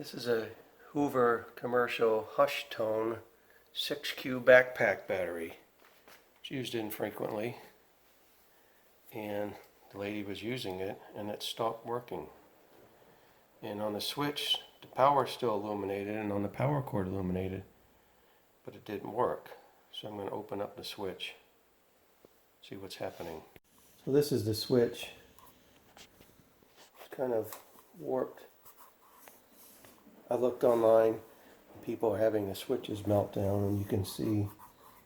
This is a Hoover commercial Hushtone 6Q backpack battery. It's used infrequently, and the lady was using it and it stopped working. And on the switch, the power still illuminated and on the power cord illuminated, but it didn't work. So I'm going to open up the switch, see what's happening. So this is the switch. It's kind of warped. I looked online, people are having the switches melt down, and you can see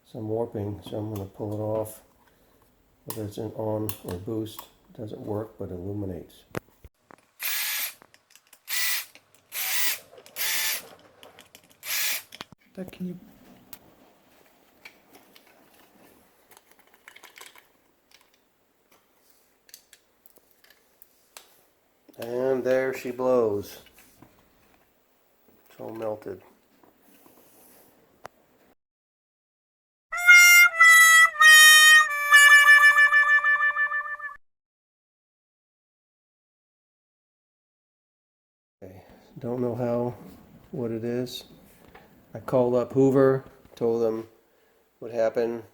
some warping, so I'm going to pull it off. Whether it's an on or boost, it doesn't work, but it illuminates. Can you? And there she blows. It's all melted. Okay, don't know what it is. I called up Hoover, told them what happened.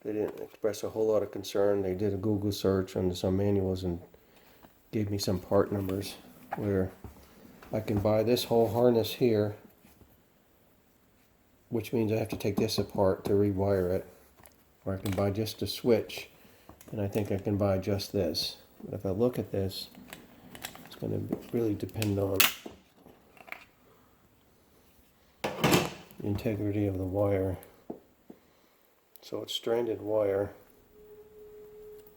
They didn't express a whole lot of concern. They did a Google search on some manuals and gave me some part numbers where I can buy this whole harness here, which means I have to take this apart to rewire it, or I can buy just a switch, and I think I can buy just this. But if I look at this, it's going to really depend on the integrity of the wire. So it's stranded wire.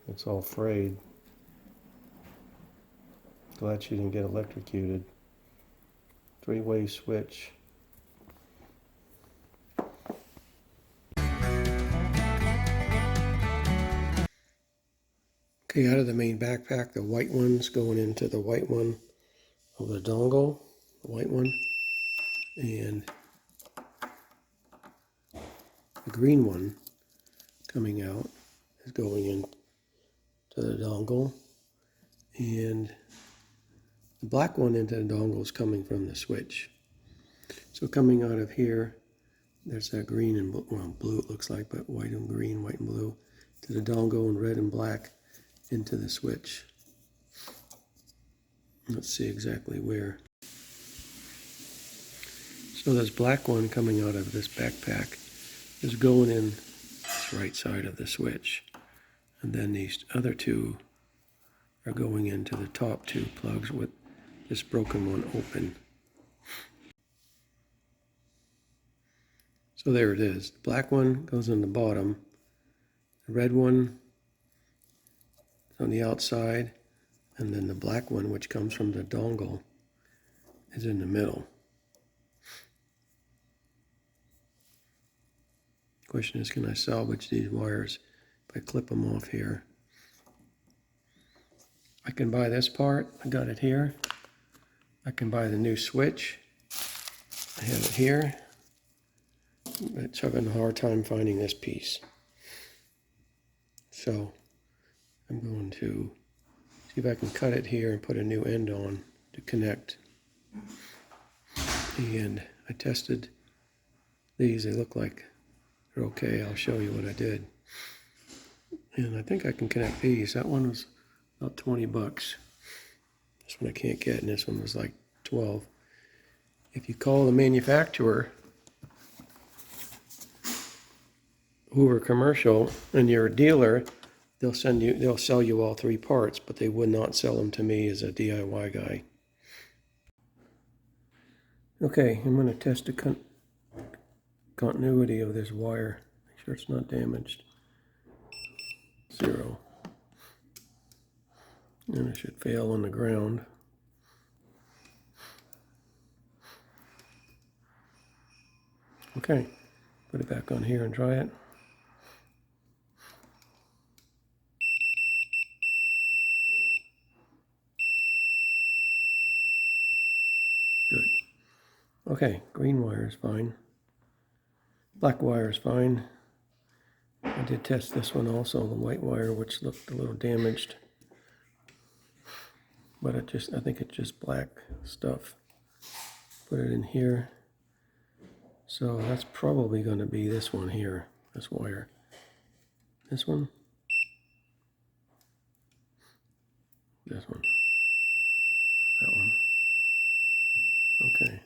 It's all frayed. Glad she didn't get electrocuted. Three-way switch. Okay, out of the main backpack, the white one's going into the white one of the dongle, the white one, and the green one coming out is going into the dongle, and the black one into the dongle is coming from the switch. So coming out of here, there's that green and blue it looks like, but white and green, white and blue, to the dongle, and red and black into the switch. Let's see exactly where. So this black one coming out of this backpack is going in this right side of the switch. And then these other two are going into the top two plugs with this broken one open. So there it is. The black one goes in the bottom. The red one is on the outside. And then the black one, which comes from the dongle, is in the middle. The question is, can I salvage these wires if I clip them off here? I can buy this part. I got it here. I can buy the new switch. I have it here. It's having a hard time finding this piece. So I'm going to see if I can cut it here and put a new end on to connect. And I tested these. They look like they're okay. I'll show you what I did. And I think I can connect these. That one was about 20 bucks. This one I can't get, and this one was like 12. If you call the manufacturer, Hoover Commercial, and you're a dealer, they'll sell you all three parts, but they would not sell them to me as a DIY guy. Okay, I'm going to test the continuity of this wire. Make sure it's not damaged. 0. And it should fail on the ground. Okay, put it back on here and try it. Good. Okay, green wire is fine. Black wire is fine. I did test this one also, the white wire, which looked a little damaged. but I think it's just black stuff. Put it in here. So that's probably going to be this one here, this wire. This one. This one. That one. Okay.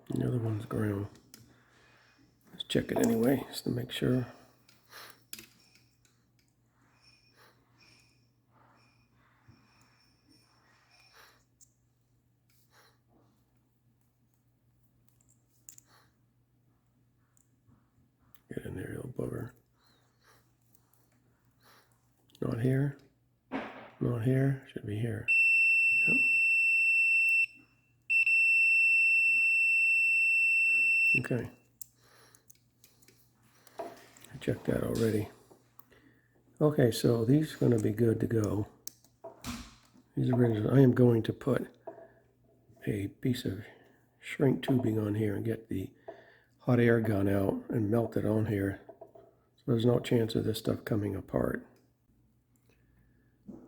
The other one's ground. Let's check it anyway, just to make sure. Get in there, you little bugger. Not here. Not here. Should be here. Yep. Okay. I checked that already. Okay, so these are going to be good to go. These are original. I am going to put a piece of shrink tubing on here and get the hot air gun out and melt it on here. So there's no chance of this stuff coming apart.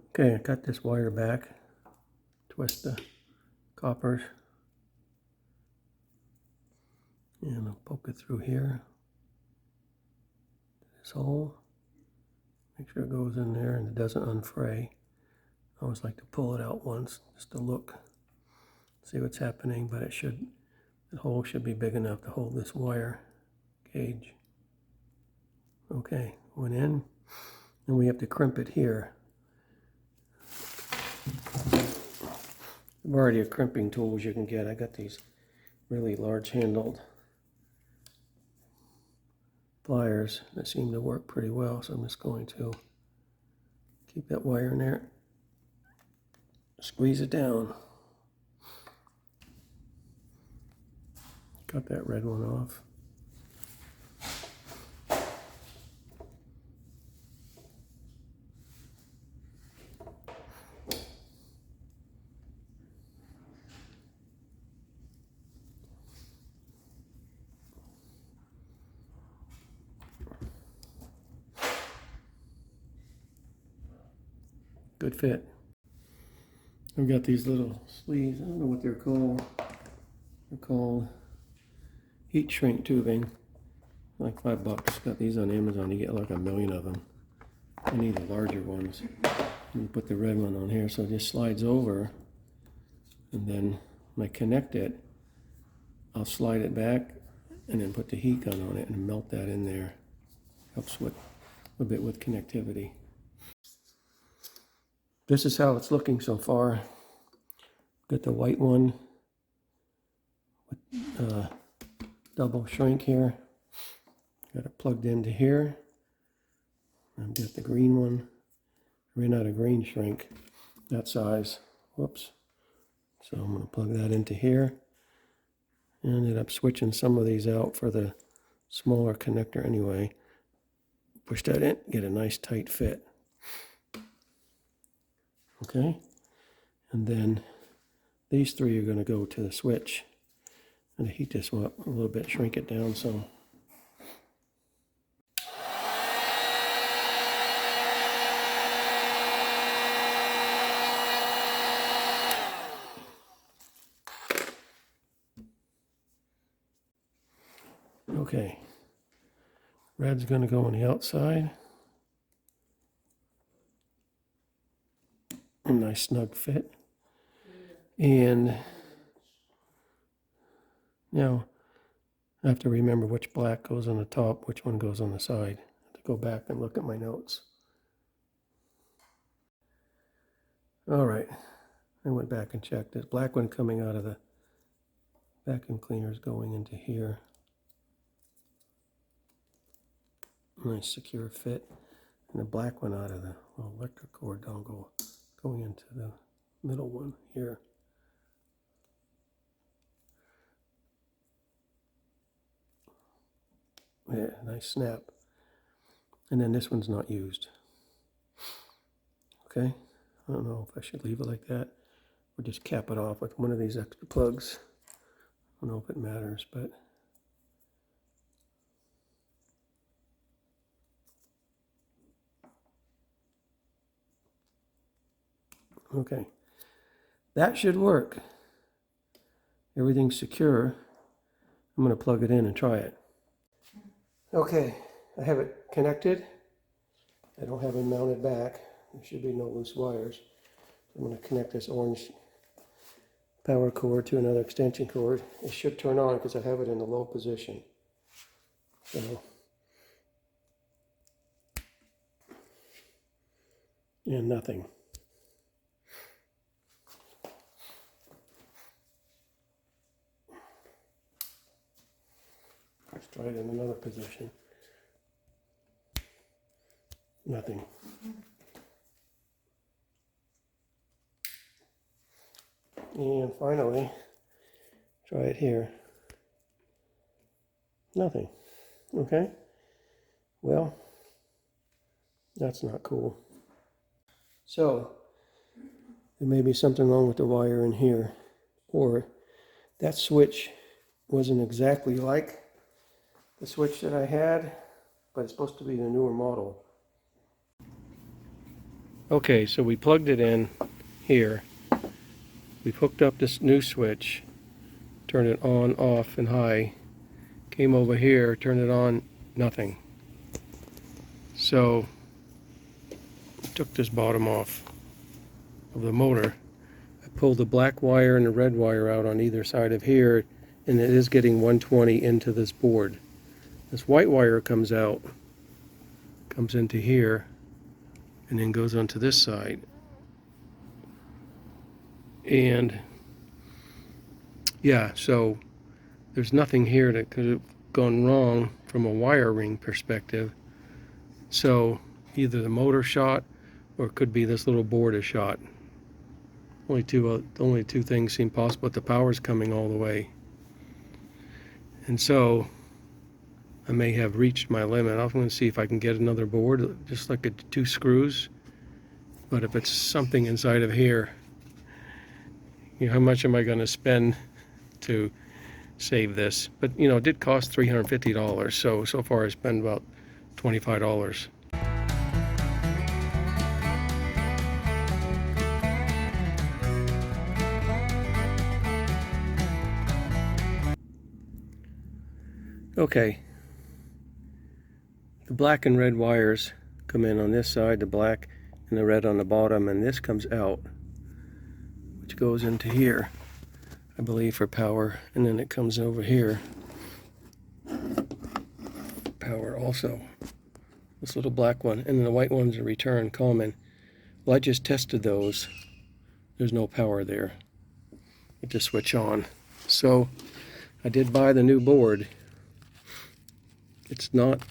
Okay, I got this wire back. Twist the coppers. And I'll poke it through here. This hole. Make sure it goes in there and it doesn't unfray. I always like to pull it out once just to look, see what's happening, but it should, the hole should be big enough to hold this wire gauge. Okay, went in, and we have to crimp it here. A variety of crimping tools you can get. I got these really large handled pliers that seem to work pretty well, so I'm just going to keep that wire in there, squeeze it down. Cut that red one off. Good fit. I've got these little sleeves. I don't know what they're called. They're called heat shrink tubing. Like $5. Got these on Amazon. You get like 1,000,000 of them. I need the larger ones. And you put the red one on here, so it just slides over. And then when I connect it, I'll slide it back and then put the heat gun on it and melt that in there. Helps with a bit with connectivity. This is how it's looking so far. Got the white one with double shrink here. Got it plugged into here. I've got the green one. I ran out of green shrink that size. Whoops. So I'm going to plug that into here. And ended up switching some of these out for the smaller connector anyway. Push that in, get a nice tight fit. Okay, and then these three are going to go to the switch. I'm going to heat this one up a little bit, shrink it down some. Okay, red's going to go on the outside. A nice snug fit. And now I have to remember which black goes on the top, which one goes on the side. I have to go back and look at my notes. All right, I went back and checked. This black one coming out of the vacuum cleaner is going into here. Nice secure fit. And the black one out of the electric cord dongle going into the middle one here. Yeah, nice snap. And then this one's not used. Okay, I don't know if I should leave it like that or just cap it off with one of these extra plugs. I don't know if it matters, but Okay, that should work. Everything's secure. I'm going to plug it in and try it. Okay, I have it connected. I don't have it mounted back. There should be no loose wires. I'm going to connect this orange power cord to another extension cord. It should turn on because I have it in the low position. So, and nothing. Let's try it in another position. Nothing. And finally, try it here. Nothing. Okay. Well, that's not cool. So, there may be something wrong with the wire in here. Or that switch wasn't exactly like the switch that I had, but it's supposed to be the newer model. Okay, so we plugged it in here. We've hooked up this new switch, turned it on, off, and high. Came over here, turned it on, nothing. So, took this bottom off of the motor. I pulled the black wire and the red wire out on either side of here, and it is getting 120 into this board. This white wire comes out, comes into here, and then goes onto this side. And yeah, so there's nothing here that could have gone wrong from a wire ring perspective. So either the motor shot or it could be this little board is shot. Only two things seem possible, but the power's coming all the way. And so I may have reached my limit. I'm going to see if I can get another board, just like 2 screws. But if it's something inside of here, you know, how much am I going to spend to save this? But you know, it did cost $350, so far I spent about $25. Okay, the black and red wires come in on this side, the black and the red on the bottom, and this comes out, which goes into here, I believe, for power, and then it comes over here, power also. This little black one, and then the white one's a return common. Well, I just tested those. There's no power there. You just switch on. So I did buy the new board. It's not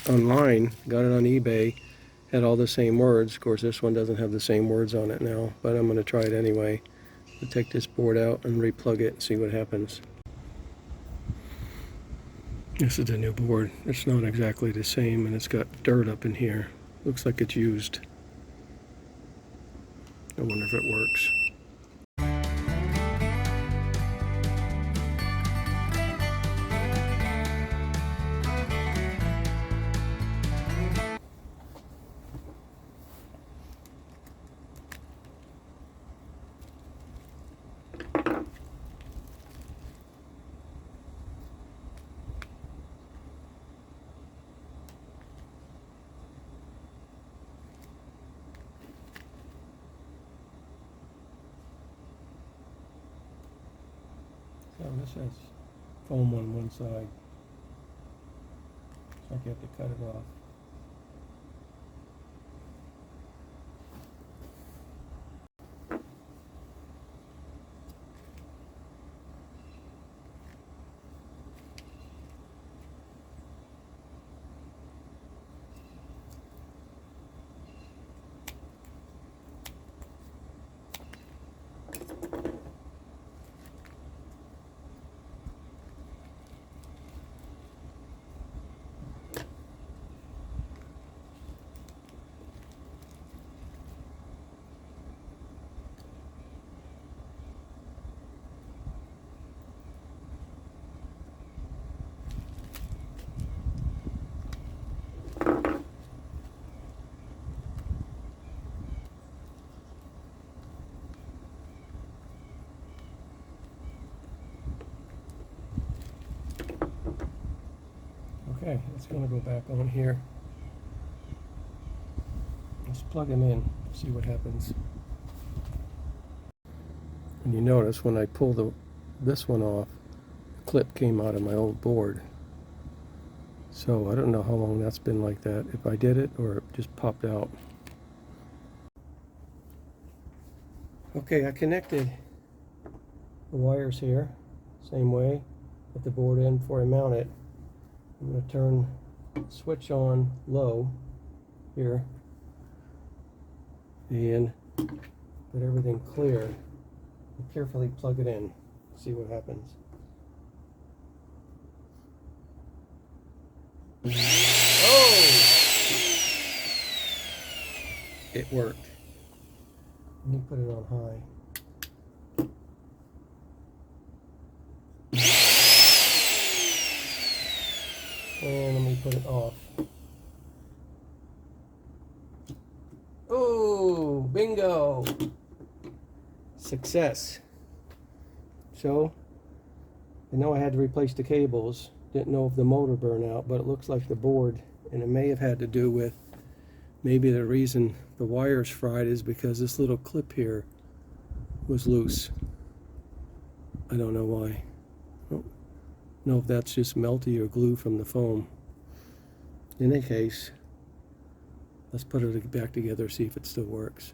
online. Got it on eBay. Had all the same words. Of course, this one doesn't have the same words on it now, but I'm going to try it anyway. I'll take this board out and replug it and see what happens. This is the new board. It's not exactly the same, and it's got dirt up in here. Looks like it's used. I wonder if it works. So this has foam on one side. It's like you have to cut it off. Okay, it's going to go back on here. Let's plug them in, see what happens. And you notice when I pull this one off, the clip came out of my old board. So I don't know how long that's been like that, if I did it or it just popped out. Okay, I connected the wires here, same way, at the board end before I mount it. I'm going to turn the switch on low here and get everything clear and carefully plug it in, see what happens. Oh! It worked. Let me put it on high. And let me put it off. Oh, bingo! Success. So, I know I had to replace the cables. Didn't know if the motor burned out, but it looks like the board, and it may have had to do with, maybe the reason the wires fried is because this little clip here was loose. I don't know why. I don't know if that's just melty or glue from the foam. In any case, let's put it back together, see if it still works.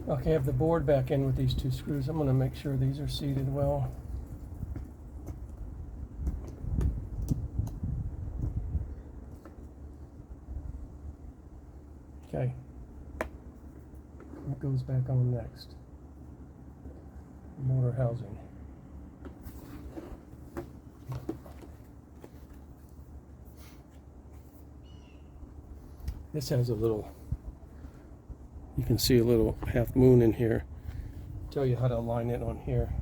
Okay, I have the board back in with these two screws. I'm going to make sure these are seated well. Okay, what goes back on next? Motor housing. This has a little, you can see a little half moon in here. Tell you how to align it on here.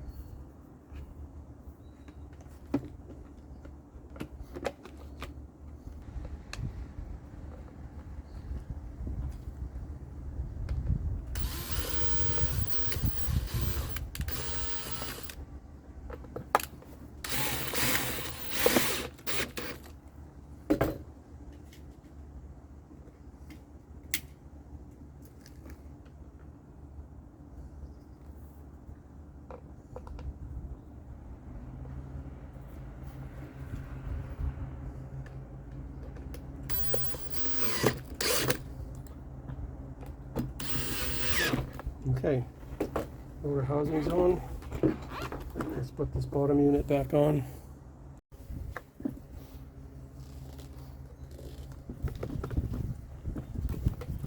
Okay, motor housing's on. Let's put this bottom unit back on.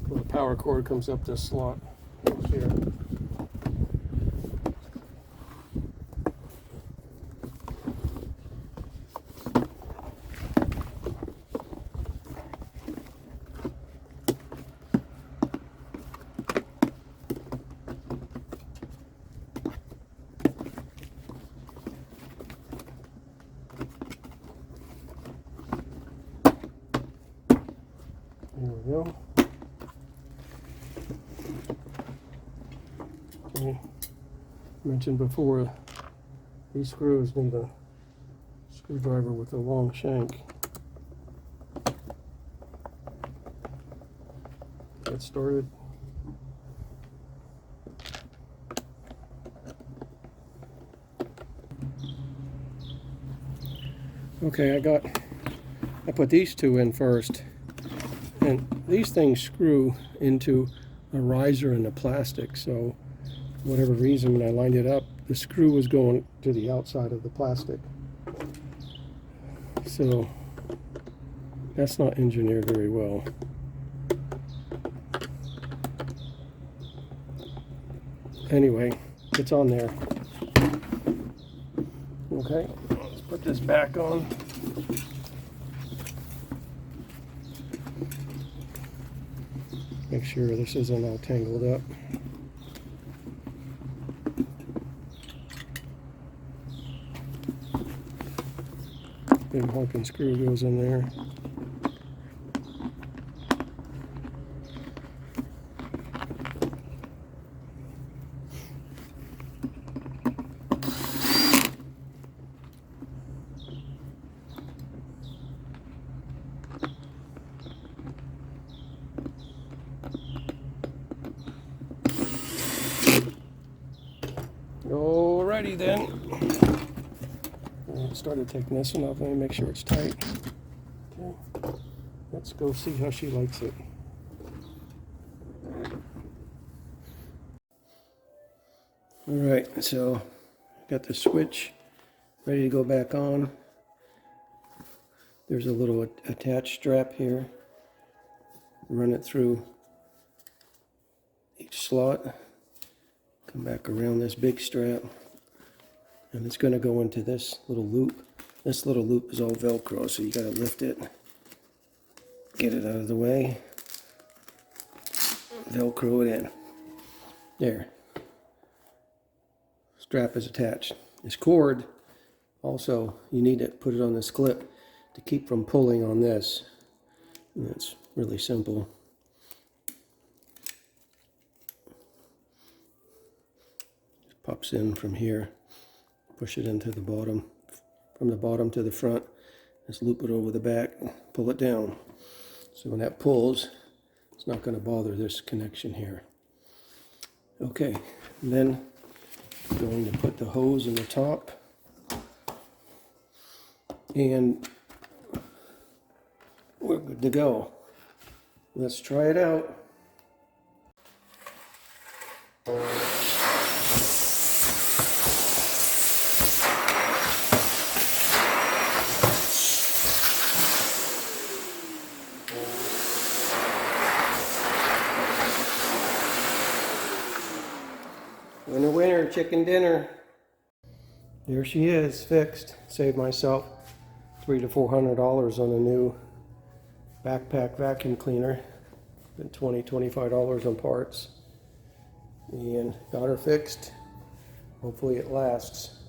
Well, the power cord comes up this slot here. There we go. Okay. Mentioned before, these screws need a screwdriver with a long shank. Get started. Okay, I put these two in first. And these things screw into a riser in the plastic, so for whatever reason when I lined it up, the screw was going to the outside of the plastic. So That's not engineered very well. Anyway, it's on there. Okay, let's put this back on. Make sure this isn't all tangled up. Big honking screw goes in there. Alrighty then. I started taking this one off. Let me make sure it's tight. Okay. Let's go see how she likes it. Alright, so got the switch ready to go back on. There's a little attached strap here. Run it through each slot. Come back around this big strap. And it's going to go into this little loop. This little loop is all Velcro, so you got to lift it. Get it out of the way. Velcro it in. There. Strap is attached. This cord, also, you need to put it on this clip to keep from pulling on this. And that's really simple. Just pops in from here. Push it into the bottom. From the bottom to the front. Just loop it over the back. Pull it down. So when that pulls, it's not going to bother this connection here. Okay, and then I'm going to put the hose in the top. And we're good to go. Let's try it out. Winner, winner, chicken dinner. There she is, fixed. Saved myself $300 to $400 on a new backpack vacuum cleaner. Spent $20 to $25 on parts. And got her fixed. Hopefully it lasts.